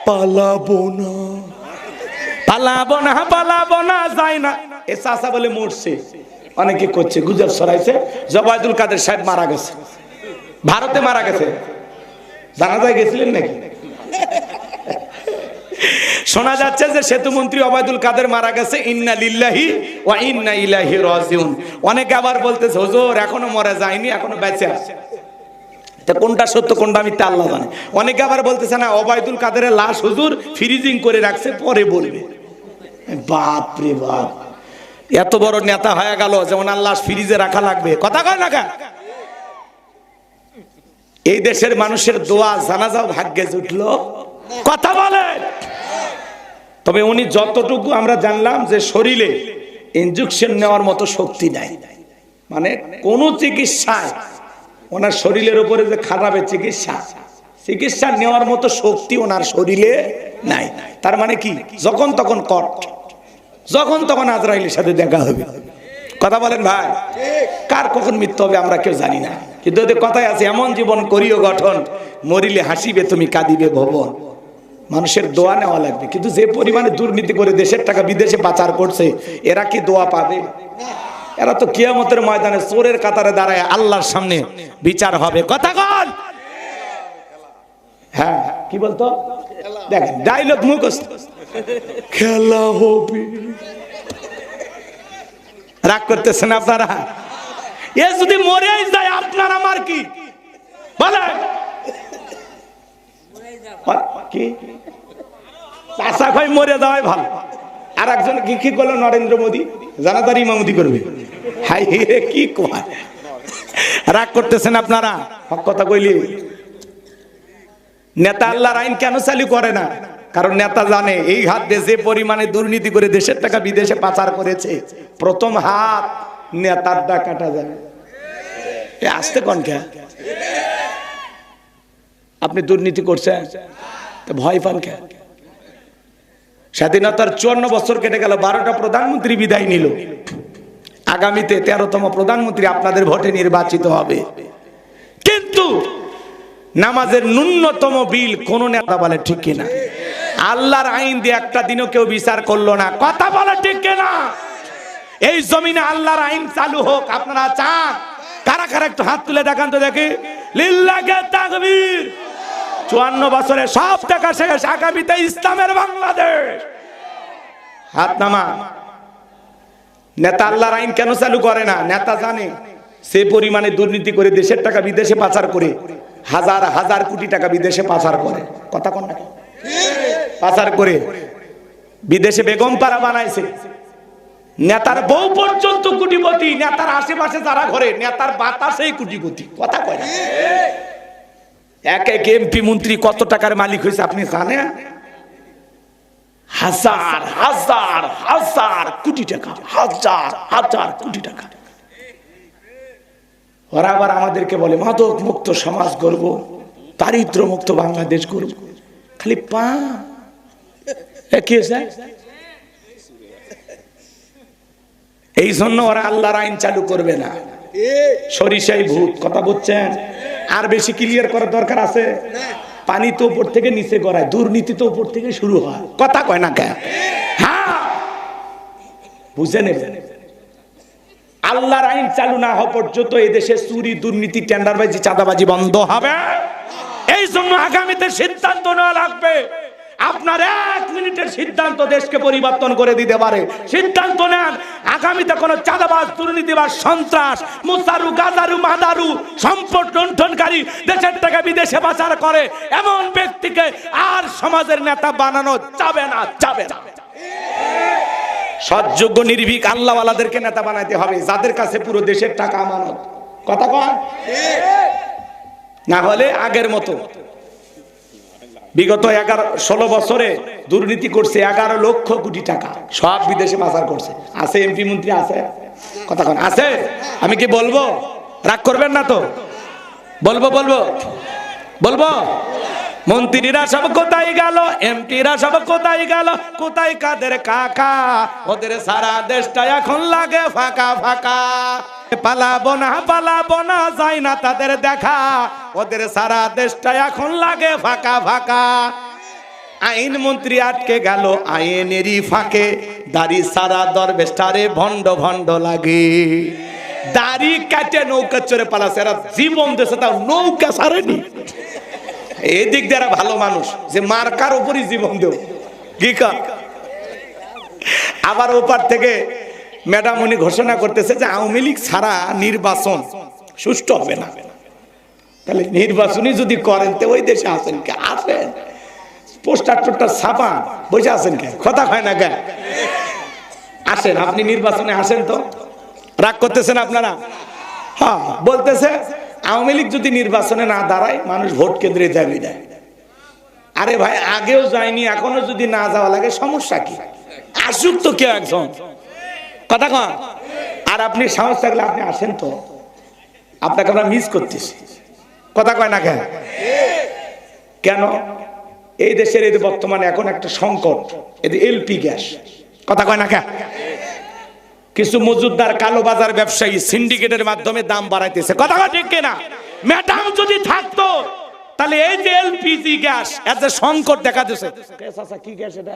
পালাবো না, পালাবো না, পালাবো না, যাই না। এ চাচা বলে মরছে, অনেকে করছে গুজব ছড়াইছে জবাইদুল কাদের সাহেব মারা গেছে, ভারতে মারা গেছে। জানাজায় গেছিলেন নাকি? শোনা যাচ্ছে যে সেতুমন্ত্রী ওবায়দুল কাদের মারা গেছে, ইন্না লিল্লাহি ওয়া ইন্না ইলাইহি রাজিউন। অনেকে আবার বলতেছে হুজুর এখনো মরে যায়নি, এখনো বেঁচে আছে। তা কোনটা সত্য কোনটা মিথ্যা আল্লাহ জানে। অনেকে আবার বলতেছে না ওবায়দুল কাদেরের লাশ হুজুর ফ্রিজিং করে রাখছে, পরে বলবে। বাপ রে বাপ, এত বড় নেতা হয়ে গেল যেমন আল্লাহ ফ্রিজে রাখা লাগবে, কথা কয় না কেন? এই দেশের মানুষের দোয়া জানাজাও ভাগ্যে জুটলো, কথা বলেন। তবে উনি যতটুকু আমরা জানলাম যে শরীরে ইনজেকশন নেওয়ার মতো শক্তি নাই, মানে কোন চিকিৎসায় ওনার শরীরের উপরে যে খারাপ চিকিৎসা নেওয়ার মতো শক্তি ওনার শরীরে নাই। তার মানে কি যখন তখন যখন তখন আজরাইলের সাথে দেখা হবে, কথা বলেন ভাই। কার কখন মৃত্যু হবে আমরা কেউ জানি না, কিন্তু ওদের কথায় আছে এমন জীবন করিও গঠন, মরিলে হাসিবে তুমি কাঁদিবে ভবন। মানুষের দোয়া নেওয়া লাগবে, কিন্তু যে পরিমাণে দুর্নীতি করে দেশের টাকা বিদেশে পাচার করছে এরা কি দোয়া পাবে? এরা তো কিয়ামতের ময়দানে চোরের কাতারে দাঁড়ায় আল্লাহর সামনে বিচার হবে, কথা বল। হ্যাঁ কি বলতো, দেখেন ডায়লগ মুখস্থ, খেলা হবে। রাগ করতেছেন আপনারা? এ যদি মরে যায় আপনার আমার কি বলে কি? চাষা খাই মরে যাওয়াই ভালো। আর একজন কি করলো নরেন্দ্র মোদী, জানাতার ইমামতি করবে। হাই রে কি কয়, রাগ করতেছেন আপনারা? হক কথা কইলি। নেতা আল্লাহর আইন কেন চালু করে না? কারণ নেতা জানে এই হাত দিয়ে যে পরিমাণে দুর্নীতি করে দেশের টাকা বিদেশে পাচার করেছে, প্রথম হাত নেতার দা কাটা যাবে। আসতে কোন কে আপনি দুর্নীতি করছেন, ভয় পান কে? স্বাধীনতার 54 বছর কেটে গেল, 12টা প্রধানমন্ত্রী বিদায় নিল। আগামীতে 13তম প্রধানমন্ত্রী আপনাদের ভোটে নির্বাচিত হবে, কিন্তু নামাজের ন্যূনতম বিল কোন নেতা বলে ঠিক কিনা? আল্লাহর আইন দিয়ে একটা দিনও কেউ বিচার করলো না, কথা বলে ঠিক কিনা? এই জমিনে আল্লাহর আইন চালু হোক আপনারা চান? কারা কারা একটু হাত তুলে দেখান তো দেখি। লিল্লাহে তাকবীর। 54 বছরে সব টাকা শেষ, আগামীতে ইসলামের বাংলাদেশ। হাত নামা। নেতা আল্লাহর আইন কেন চালু করে না? নেতা জানে সে পরিমাণে দুর্নীতি করে দেশের টাকা বিদেশে পাচার করে, হাজার হাজার কোটি টাকা বিদেশে পাচার করে, কথা কোন না পাচার করে বিদেশে বেগম পাড়া বানাইছে। নেতার বউ পর্যন্ত কোটিপতি, নেতার আশেপাশে যারা ঘরে নেতার বাতাসেই কোটিপতি, কথা কয় না? এক এক এমপি মন্ত্রী কত টাকার মালিক হয়েছে আপনি জানেন? হাজার হাজার হাজার কোটি টাকা, হাজার হাজার কোটি টাকা। ওরা আবার আমাদেরকে বলে মাদক মুক্ত সমাজ গড়ব, দারিদ্র মুক্ত বাংলাদেশ গড়ব, খালি পা কি হয়েছে? এই জন্য ওরা আল্লাহর আইন চালু করবে না। সরিষাই ভূত, কথা বুঝছেন? আর বেশি ক্লিয়ার করার দরকার আছে? পানি তো উপর থেকে নিচে গড়ায়, দুর্নীতি তো উপর থেকে শুরু হয়, কথা কয় না কেন? হ্যাঁ বুঝে নেবেন। আল্লাহর আইন চালু না হওয়া পর্যন্ত এদেশে চুরি দুর্নীতি টেন্ডারবাজি চাঁদাবাজি বন্ধ হবে। এই জন্য আগামীতে সিদ্ধান্ত নেওয়া লাগবে। আপনার 1 মিনিটের সিদ্ধান্ত দেশকে পরিবর্তন করে দিতে পারে। সিদ্ধান্ত নেন, আগামীতে কোনো চাঁদাবাজ দুর্নীতিবাজ সন্ত্রাস মুসারু গাজারু মাদারু সম্পদ লুণ্ঠনকারী দেশের টাকা বিদেশে পাচার করে এমন ব্যক্তিকে আর সমাজের নেতা বানানো যাবে না, যাবে না। সৎযোগ্য নির্ভীক আল্লাহওয়ালাদেরকে নেতা বানাইতে হবে, যাদের কাছে পুরো দেশের টাকা আমানত, কথা কয় না? হলে আগের মতো বিগত 11-16 বছরে দুর্নীতি করছে 11 লক্ষ কোটি টাকা, সব বিদেশে পাচার করছে। আছে এমপি মন্ত্রী আছে, কথা কন আছে? আমি কি বলবো? রাগ করবেন না তো? বলবো বলবো বলবো। মন্ত্রীরা সব কোথায় গেল, এমপিরা সব কোথায় গেল, কোথায় কাদের কাকা? ওদের সারা দেশটা এখন লাগে ফাঁকা ফাঁকা। পালাবো না যায় না তাদের দেখা, ওদের সারা দেশটা এখন লাগে ফাঁকা ফাঁকা। আইন মন্ত্রী আটকে গেল আইনেরই ফাঁকে, দাড়ি সারা দরবেশটারে ভণ্ড ভণ্ড লাগে। দাড়ি কাটে নৌকা চড়ে পালাছে, এরা জীবন দেশে তাও নৌকা সারেনি। এদিক দিয়ে ভালো মানুষ যে মার্কার উপরই জীবন দেব কি কা। আবার ওপার থেকে ম্যাডাম উনি ঘোষণা করতেছে যে আওয়ামী লীগ ছাড়া নির্বাচন সুষ্ঠু হবে না। তাহলে নির্বাচনই যদি করেন তো ওই দেশে আসেন কে? আসেন, পোস্টার টোস্টার ছাপা, বসে আছেন কে? কথা হয় না কে? আসেন, আপনি নির্বাচনে আসেন তো। রাগ করতেছেন আপনারা? হ্যাঁ, বলতেছে আওয়ামী লীগ যদি নির্বাচনে না দাঁড়ায় মানুষ ভোট কেন্দ্রে যাবি দেয়। আরে ভাই, আগেও যায়নি, এখনো যদি না যাওয়া লাগে সমস্যা কি? আসুক তো কেউ একজন, কথা কন। আর আপনি সাহস থাকলে আপনি আসেন তো, আপনাকে আমরা মিস করতেছি, কথা কয় না কেন? কেন? এই দেশের এই বর্তমানে এখন একটা সংকট, এই এলপি গ্যাস, কথা কয় না কেন? কিছু মজুদদার কালোবাজার ব্যবসায়ী সিন্ডিকেটের মাধ্যমে দাম বাড়াইতেছে, কথা কয় ঠিক কিনা? ম্যাডাম যদি থাকতো তাহলে এই যে এলপিজি গ্যাস এর যে সংকট দেখা দিচ্ছে, কি গ্যাস এটা?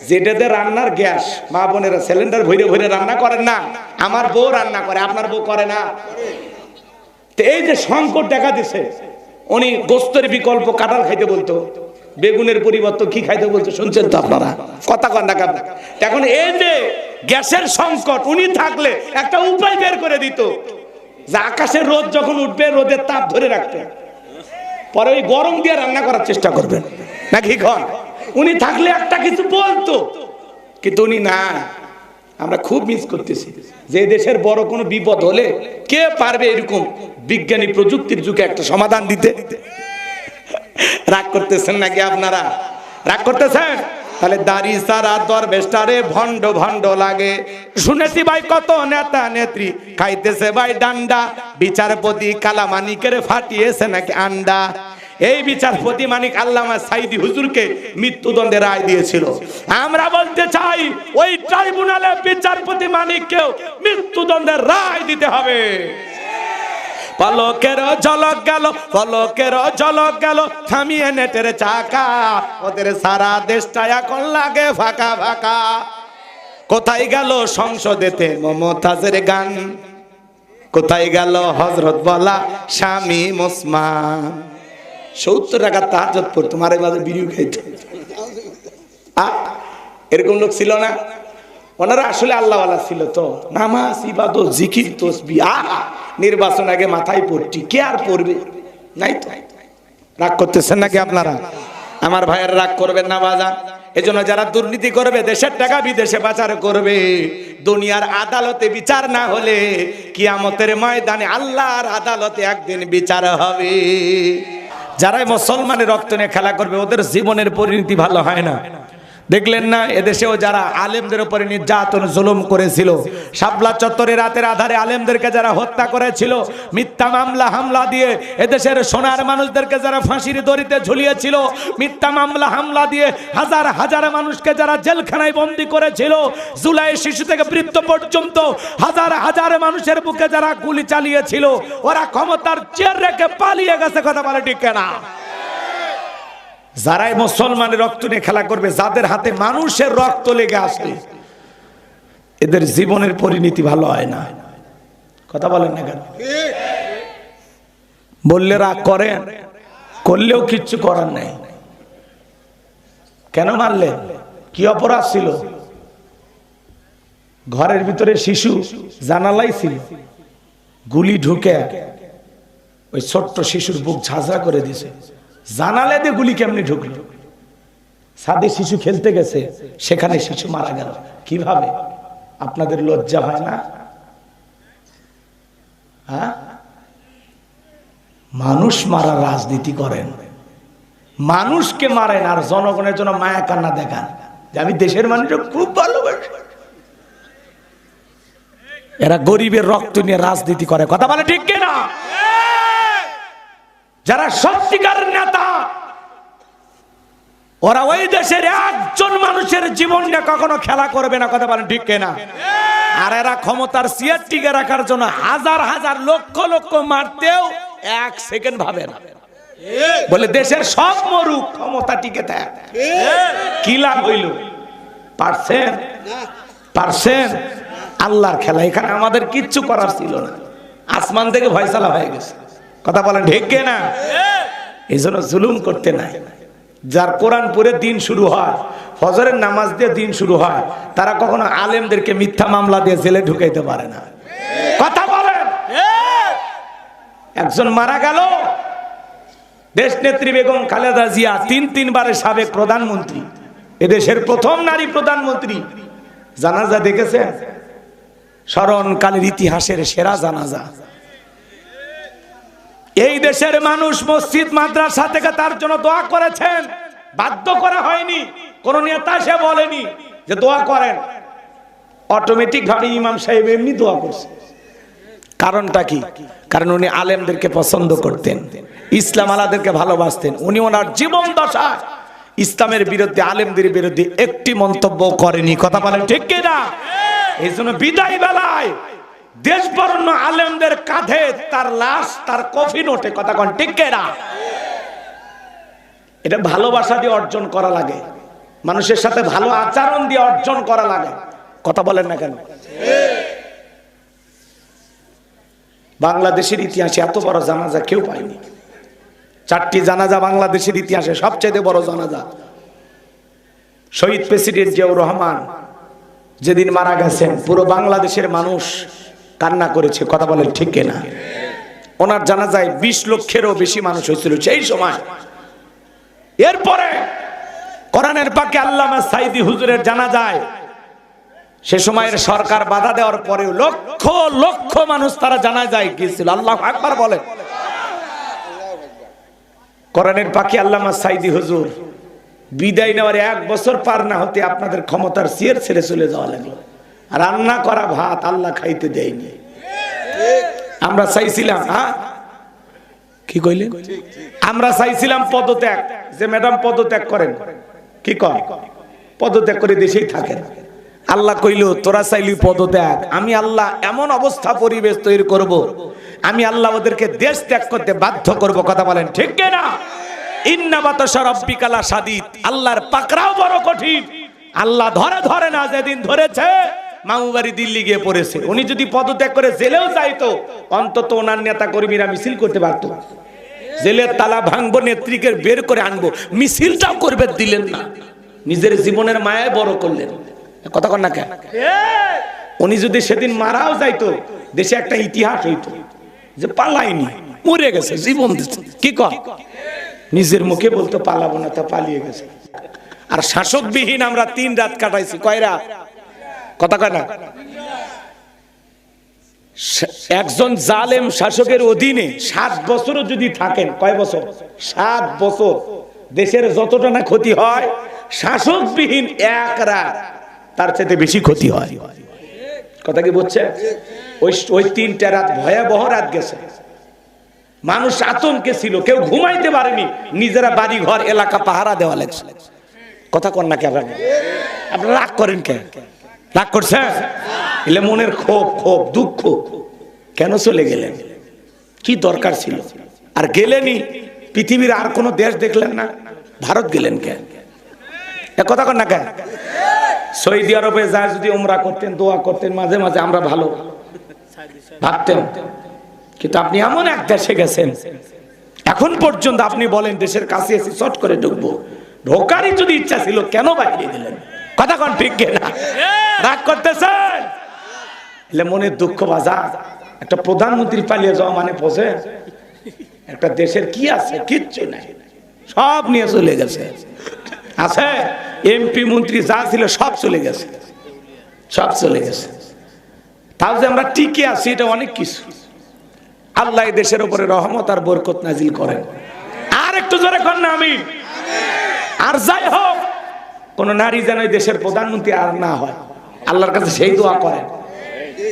যেটাতে রান্নার গ্যাস, মা বোনেরা সিলিন্ডার ভরে ভরে রান্না করেন না, আমার বউ রান্না করে, আপনার বউ করে না। তো এই যে সংকট দেখা দিচ্ছে, উনি গোস্তের বিকল্প কাঁঠাল খাইতে বলতো, বেগুনের পরিবর্তে কি খাইতে বলতো, শুনছেন তো আপনারা, কথা কন না কেন? এখন এই যে গ্যাসের সংকট, উনি থাকলে একটা উপায় বের করে দিত যে আকাশের রোদ যখন উঠবে রোদের তাপ ধরে রাখতে, পরে ওই গরম দিয়ে রান্না করার চেষ্টা করবেন নাকি খন? উনি থাকলে একটা কিছু বলতো, কিন্তু উনি না। আমরা খুব মিস করতেছি যে দেশের বড় কোনো বিপদ হলে কে পারবে এরকম বিজ্ঞানী প্রযুক্তির যুগে একটা সমাধান দিতে? রাগ করতেছেন নাকি আপনারা? রাগ করতেছেন? তাহলে দাড়ি সারা দরবেশটারে ভণ্ড ভণ্ড লাগে। শুনেছি ভাই কত নেতা নেত্রী খাইতেছে ভাই ডান্ডা, বিচারপতি কালামানিকের ফাটিয়েছে নাকি আন্ডা। এই বিচারপতি মানিক আল্লামা সাইদি হুজুরকে মৃত্যুদণ্ডের রায় দিয়েছিল। আমরা বলতে চাই ওই ট্রাইব্যুনালে বিচারপতি মানিককেও মৃত্যুদণ্ডের রায় দিতে হবে। পলকের ঝলক গেল, পলকের ঝলক গেল, থামিয়ে নেটের চাকা, ওদের সারা দেশটা এখন লাগে ফাঁকা ফাঁকা। কোথায় গেল সংসদেতে মমতাজের গান, কোথায় গেল হযরত বলা স্বামী ওসমান? 70 টাকা তাহাজ্জুদ পড়তো, মারে মাঝে বিড়িও খাইতো। এরকম লোক ছিল না? ওনারা আসলে আল্লাহওয়ালা ছিল তো, নামাজ ইবাদত জিকির তসবিহ। নির্বাচন আগে মাথায় পড়তি, কে আর পড়বে? নাই তো। রাগ করতেছেন নাকি আপনারা? আমার ভাইয়ের রাগ করবেন না বাজান। এজন্য যারা দুর্নীতি করবে, দেশের টাকা বিদেশে পাচার করবে, দুনিয়ার আদালতে বিচার না হলে কিয়ামতের ময়দানে আল্লাহর আদালতে একদিন বিচার হবে। যারাই মুসলমানের রক্ত নিয়ে খেলা করবে ওদের জীবনের পরিণতি ভালো হয় না। দেখলেন না এদেশেও যারা আলেমদের উপরে নির্যাতন জুলুম করেছিল, শাপলা চত্বরে রাতের আধারে আলেমদেরকে যারা হত্যা করেছিল, মিথ্যা মামলা হামলা দিয়ে এদেশের সোনার মানুষদেরকে যারা ফাঁসির দড়িতে ঝুলিয়েছিল, মিথ্যা মামলা হামলা দিয়ে হাজার হাজার মানুষকে যারা জেলখানায় বন্দী করেছিল, জুলাই শিশু থেকে বৃদ্ধ পর্যন্ত হাজার হাজার মানুষের বুকে যারা গুলি চালিয়েছিল, ওরা ক্ষমতার চেয়ার রেখে পালিয়ে গেছে, কথা বলে ঠিক না? যারাই মুসলমানের রক্ত নিয়ে খেলা করবে, যাদের হাতে মানুষের রক্ত লেগে আসে, এদের জীবনের পরিণতি ভালো হয় না। কথা বলেন না কেন? বললে রাগ করেন, করলেও কিচ্ছু করার নাই। কেন মারলেন? কি অপরাধ ছিল? ঘরের ভিতরে শিশু জানালাই ছিল, গুলি ঢুকে ওই ছোট্ট শিশুর বুক ঝাঁঝরা করে দিয়েছে। জানালে দিয়ে গুলি কেমনি ঢুকলো? ছাদে শিশু খেলতে গেছে, সেখানে শিশু মারা গেল। কিভাবে? আপনাদের লজ্জা হয় না? হ্যাঁ, মানুষ মারা রাজনীতি করেন, মানুষকে মারেন, আর জনগণের জন্য মায়া কান্না দেখান যে আমি দেশের মানুষকে খুব ভালোবাসি। এরা গরিবের রক্ত নিয়ে রাজনীতি করে, কথা বলে ঠিক কিনা? যারা সত্যিকার নেতা, ওরা ওই দেশের একজন মানুষের জীবন নিয়ে কখনো খেলা করবে না, কথা বলেন ঠিক কিনা? আর এরা ক্ষমতার চেয়ার টিকে রাখার জন্য হাজার হাজার লক্ষ লক্ষ মারতেও এক সেকেন্ড ভাবে না। বলে দেশের সব মরুক, ক্ষমতা টিকে থাক। কি লাভ হইল? পারছেন? পারছেন? আল্লাহর খেলা। এখানে আমাদের কিচ্ছু করার ছিল না, আসমান থেকে ফয়সালা হয়ে গেছে। কথা বলেন ঠিক না? এই জন্য জুলুম করতে নাই। যার কোরআন পড়ে দিন শুরু হয়, ফজরের নামাজ দিয়ে দিন শুরু হয়, তারা কখনো আলেমদেরকে মিথ্যা মামলা দিয়ে জেলে ঢুকাইতে পারে না। কথা বলেন। একজন মারা গেল, দেশ নেত্রী বেগম খালেদা জিয়া, তিনবারের সাবেক প্রধানমন্ত্রী, এদেশের প্রথম নারী প্রধানমন্ত্রী। জানাজা দেখেছেন? স্মরণকালের ইতিহাসের সেরা জানাজা। এই দেশের মানুষ মসজিদ মাদ্রাসা থেকে তার জন্য দোয়া করেছেন, বাধ্য করা হয়নি। কোন নেতা সে বলেনি যে দোয়া করেন, অটোমেটিক ভাবে ইমাম সাহেব এমনি দোয়া করছে। কারণটা কি? কারণ উনি আলেমদেরকে পছন্দ করতেন, ইসলাম আলাদেরকে ভালোবাসতেন। উনি ওনার জীবন দশায় ইসলামের বিরুদ্ধে, আলেমদের বিরুদ্ধে একটি মন্তব্য করেনি। কথা বলেন ঠিক কিনা? এই জন্য বিদায় বেলায় দেশ বরণ্য আলেমদের কাঁধে তার লাশ, তার কফিন ওঠে। কথা কোন ঠিক কিনা? এটা ভালোবাসা দিয়ে অর্জন করা লাগে, মানুষের সাথে ভালো আচরণ দিয়ে অর্জন করা লাগে। কথা বলেন না কেন? বাংলাদেশের ইতিহাসে এত বড় জানাজা কেউ পায়নি। 4টি জানাজা বাংলাদেশের ইতিহাসে সবচেয়ে বড় জানাজা। শহীদ প্রেসিডেন্ট জিয়াউর রহমান যেদিন মারা গেছেন, পুরো বাংলাদেশের মানুষ কান্না করেছে। কথা বলেন ঠিক কিনা? ওনার জানাজায় 20 লক্ষেরও বেশি মানুষ হয়েছিল সেই সময়। এরপরে কোরআনের পাকে আল্লামা সাইদি হুজুরের জানাজায় সে সময়ের সরকার বাধা দেওয়ার পরেও লক্ষ লক্ষ মানুষ তারা জানাজায় গিয়েছিল। আল্লাহু আকবার বলে। কোরআনের পাকে আল্লামা সাইদি হুজুর বিদায় নেওয়ার 1 বছর পার না হতে আপনাদের ক্ষমতার চেয়ার ছেড়ে চলে যাওয়া লাগলো। রান্না করা ভাত আল্লাহ খাইতে দেয়নি। আমরা চাইছিলাম, কি কইলে? আমরা চাইছিলাম পদত্যাগ, যে ম্যাডাম পদত্যাগ করেন। কি কয়? পদত্যাগ করে দেশেই থাকেন। আল্লাহ কইল তোরা চাইলি পদত্যাগ, আমি আল্লাহ এমন অবস্থা পরিবেশ তৈরি করব, আমি আল্লাহ ওদেরকে দেশ ত্যাগ করতে বাধ্য করব। কথা বলেন ঠিক কিনা? ইন্না বাতাসা রাব্বিকা লাশাদীদ। আল্লাহর পাকড়াও বড় কঠিন। আল্লাহ ধরে ধরে না, যেদিন ধরেছে মামুবাড়ি দিল্লি গিয়ে পড়েছে। উনি যদি পদত্যাগ করে জেলেও যাইতো, অন্তত ওনার নেতা কর্মীরা মিছিল করতে পারতো। জেলের তালা ভাঙবো, নেত্রীকে বের করে আনবো, মিছিলটাও করবে দিলেন না। নিজের জীবনের মায়ায় বড় করলেন। কথা কন না কেন? উনি যদি সেদিন মারাও যাইতো, দেশে একটা ইতিহাস হইতো যে পালাইনি, মরে গেছে, জীবন দিচ্ছে। কি কয়? নিজের মুখে বলতো পালাবো না, তা পালিয়ে গেছে। আর শাসকবিহীন আমরা 3 রাত কাটাইছি। কয় রাত? কথা কয় না? একজন জালেম শাসকের অধীনে 7 বছরও যদি থাকেন, কয় বছর? 7 বছর। দেশের যতটা না ক্ষতি হয়, শাসকবিহীন 1 রাত তার চাইতে বেশি ক্ষতি হয়। কথা কি বুঝছে? ওই 3টা রাত ভয়াবহ রাত গেছে। মানুষ আতঙ্কে ছিল, কেউ ঘুমাইতে পারেনি, নিজেরা বাড়ি ঘর এলাকা পাহারা দেওয়া লাগছে। কথা কন না কেন? আপনারা রাগ করেন কেন? রাগ করছেন? এলে মনের ক্ষোভ দুঃখ। কেন চলে গেলেন? কি দরকার ছিল? আর গেলেনই, পৃথিবীর আর কোন দেশ দেখলেন না, ভারত গেলেন কেন? কথা কন না কেন? সৌদি আরবে যায় যদি উমরা করতেন, দোয়া করতেন, মাঝে মাঝে আমরা ভালো ভাবতেন। কিন্তু আপনি এমন এক দেশে গেছেন, এখন পর্যন্ত আপনি বলেন দেশের কাছে এসে চট করে ঢুকবো, ঢোকারই যদি ইচ্ছা ছিল, কেন বাইরে দিলেন? কথা কন ঠিক কিনা? রাগ করতেছেন? মনের দুঃখ বাজার। একটা প্রধানমন্ত্রী পালিয়ে যাওয়া মানে বোঝে একটা দেশের কি আছে? কিচ্ছু নাই, সব নিয়ে চলে গেছে। আছে এমপি মন্ত্রী যা ছিল সব চলে গেছে, সব চলে গেছে। তাও যে আমরা টিকে আছি, এটা অনেক কিছু। আল্লাহ দেশের উপরে রহমত আর বরকত নাজিল করেন। আর একটু জোরে কর না আমিন। আর যাই হোক, কোন নারী যেন দেশের প্রধানমন্ত্রী আর না হয়, আল্লাহর কাছে সেই দোয়া করেন।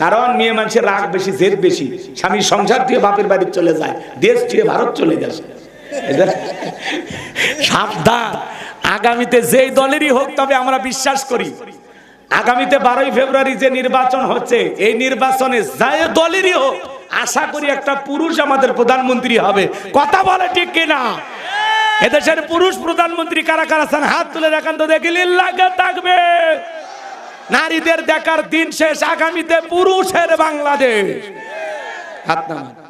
কারণ মেয়ে মানুষের রাগ বেশি, জেদ বেশি। স্বামী সংসার দিয়ে বাপের বাড়ি চলে যায়, দেশ দিয়ে ভারত চলে গেছে। সাবধান, আগামীতে যেই দলেরই হোক, তবে আমরা বিশ্বাস করি আগামীতে 12ই ফেব্রুয়ারি যে নির্বাচন হচ্ছে, এই নির্বাচনে যে দলেরই হোক, আশা করি একটা পুরুষ আমাদের প্রধানমন্ত্রী হবে। কথা বলে ঠিক কিনা? এদেশের পুরুষ প্রধানমন্ত্রী কারা কারা আছেন হাত তুলে দেখান তো দেখি। লিল্লাহে তাকবীর। নারীদের দেখার দিন শেষ, আগামীতে পুরুষের বাংলাদেশ। হাত নামান।